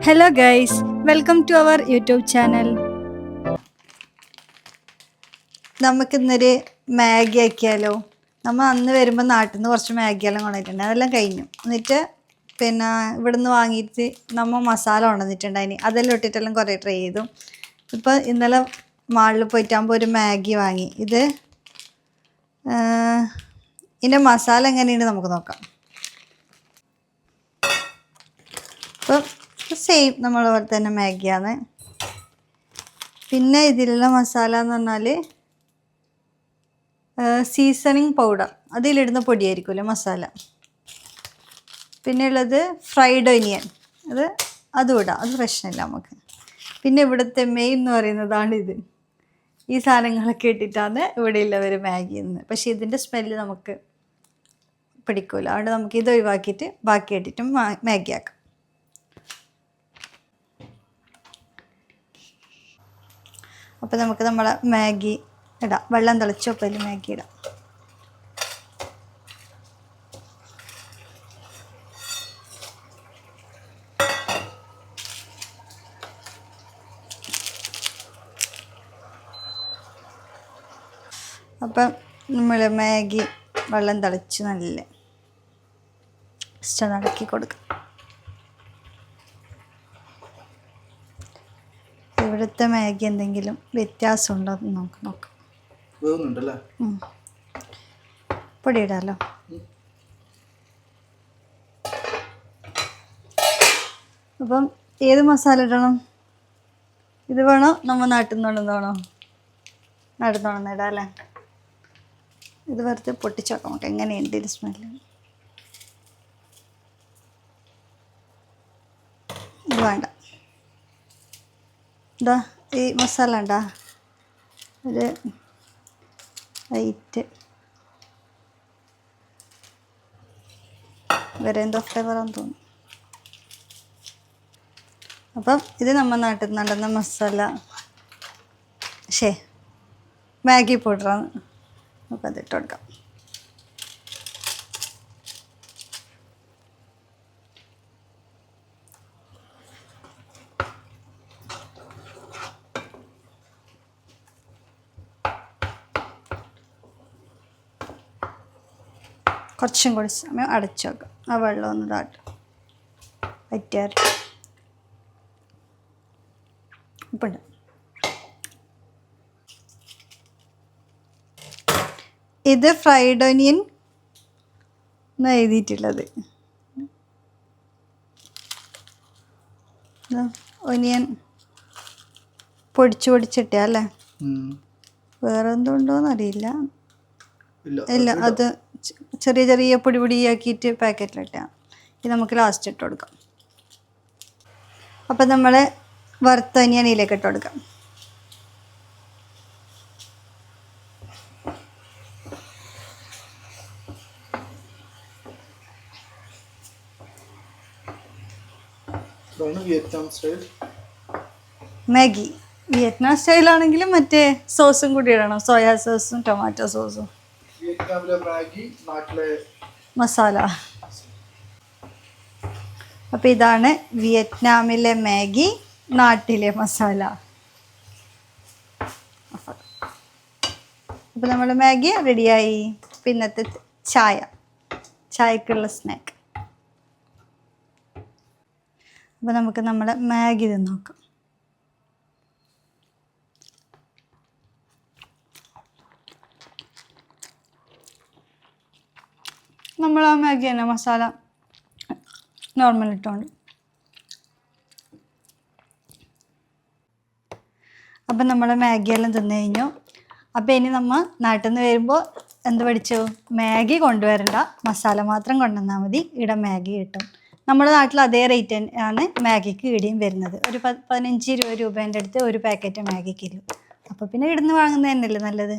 Hello guys, welcome to our YouTube channel. നമുക്കിന്നൊരു Maggi ആക്കിയാലോ. നമ്മൾ അന്ന് വരുമ്പോൾ നാട്ടിൽ നിന്ന് കുറച്ച് മാഗിയെല്ലാം കൊണ്ടുവന്നിട്ടുണ്ട്, അതെല്ലാം കഴിഞ്ഞു. എന്നിട്ട് പിന്നെ ഇവിടുന്ന് വാങ്ങിയിട്ട് നമ്മൾ മസാല കൊണ്ടുവന്നിട്ടുണ്ടായിന്, അതെല്ലാം ഇട്ടിട്ടെല്ലാം കുറേ ട്രൈ ചെയ്തു. ഇപ്പോൾ ഇന്നലെ മാളിൽ പോയിട്ടാകുമ്പോൾ ഒരു മാഗി വാങ്ങി. ഇതിൻ്റെ മസാല എങ്ങനെയുണ്ട് നമുക്ക് നോക്കാം. അപ്പോൾ സെയിം നമ്മളെ പോലെ തന്നെ മാഗിയാണ്. പിന്നെ ഇതിലുള്ള മസാല എന്ന് പറഞ്ഞാൽ സീസണിങ് പൗഡർ, അതിലിടുന്ന പൊടിയായിരിക്കുമല്ലോ മസാല. പിന്നെ ഉള്ളത് ഫ്രൈഡ് ഒനിയൻ, അതും ഇടാം, അത് പ്രശ്നമില്ല നമുക്ക്. പിന്നെ ഇവിടുത്തെ മെയിൻ എന്ന് പറയുന്നതാണ് ഇത്. ഈ സാധനങ്ങളൊക്കെ ഇട്ടിട്ടാണ് ഇവിടെ ഉള്ളവർ മാഗി എന്ന്. പക്ഷേ ഇതിൻ്റെ സ്മെല്ല് നമുക്ക് പിടിക്കില്ല, അതുകൊണ്ട് നമുക്ക് ഇത് ഒഴിവാക്കിയിട്ട് ബാക്കി ഇട്ടിട്ടും മാഗി ആക്കാം. അപ്പോൾ നമുക്ക് നമ്മളെ മാഗി ഇടാം. വെള്ളം തിളച്ചപ്പോൾ മാഗി ഇടാം. അപ്പം നമ്മൾ മാഗി വെള്ളം തിളച്ച് നല്ല ജസ്റ്റ് ഇളക്കി കൊടുക്കാം. ഇവിടുത്തെ മാഗി എന്തെങ്കിലും വ്യത്യാസമുണ്ടോ എന്ന് നമുക്ക് നോക്കാം. പൊടി ഇടാമല്ലോ. അപ്പം ഏത് മസാല ഇടണം? ഇത് വേണോ നമ്മൾ നാട്ടിൽ നിന്ന് കൊണ്ടുവന്നോണോ? നാട്ടിൽ നിന്ന് കൊണ്ടുവന്നിടാം അല്ലേ. ഇത് വെറുതെ പൊട്ടിച്ചോക്കാം നമുക്ക് എങ്ങനെയുണ്ട് ഇത് സ്മെല്ല്. ഇത് വേണ്ട. ഇതാ ഈ മസാല ഉണ്ടാ ഒരു വൈറ്റ് വേറെ എന്തോ ഫ്ലേവറാന്ന് തോന്നുന്നു. അപ്പം ഇത് നമ്മൾ നാട്ടിൽ നിന്ന് നടന്ന മസാല, മാഗി പൗഡറാണ്. നമുക്കത് ഇട്ട് കൊടുക്കാം. കുറച്ചും കൂടി സമയം അടച്ചു വെക്കാം. ആ വെള്ളം ഒന്ന് ഇതാട്ട് വറ്റിയാറ് ഇപ്പം ഉണ്ട്. ഇത് ഫ്രൈഡ് ഒനിയൻ എന്ന് എഴുതിയിട്ടുള്ളത്. ഒനിയൻ പൊടിച്ചിട്ടാ അല്ലേ? വേറെ എന്തുണ്ടോയെന്ന് അറിയില്ല. ഇല്ല, അത് ചെറിയ ചെറിയ പൊടിയാക്കിയിട്ട് പാക്കറ്റിലിട്ടാൽ. ഇത് നമുക്ക് ലാസ്റ്റ് ഇട്ട് കൊടുക്കാം. അപ്പം നമ്മൾ വറുത്ത ഒനിയൻ ഇതിലേക്ക് ഇട്ട് കൊടുക്കാം. മാഗി വിയറ്റ്നാം സ്റ്റൈലാണെങ്കിലും മറ്റേ സോസും കൂടി ഇടണം, സോയാ സോസും ടൊമാറ്റോ സോസും. മസാല. അപ്പം ഇതാണ് വിയറ്റ്നാമിലെ മാഗി, നാട്ടിലെ മസാല. അപ്പം നമ്മൾ മാഗി റെഡിയായി. പിന്നത്തെ ചായക്കുള്ള സ്നാക്ക്. അപ്പം നമുക്ക് നമ്മുടെ മാഗി ഇത് നോക്കാം. നമ്മൾ ആ മാഗി തന്നെ മസാല നോർമൽ ഇട്ടുകൊണ്ട്. അപ്പം നമ്മുടെ മാഗിയെല്ലാം തിന്നു കഴിഞ്ഞു. അപ്പം ഇനി നമ്മൾ നാട്ടിൽ നിന്ന് വരുമ്പോൾ എന്ത് പഠിച്ചു? മാഗി കൊണ്ടുവരണ്ട, മസാല മാത്രം കൊണ്ടുവന്നാൽ മതി, ഇവിടെ മാഗി കിട്ടും. നമ്മുടെ നാട്ടിൽ അതേ റേറ്റ് ആണ് മാഗിക്ക് ഇവിടെയും വരുന്നത്. ഒരു 15-20 രൂപേൻ്റെ അടുത്ത് ഒരു പാക്കറ്റ് മാഗിക്ക് കിട്ടും. അപ്പോൾ പിന്നെ ഇവിടുന്ന് വാങ്ങുന്നത് തന്നെയല്ലേ നല്ലത്.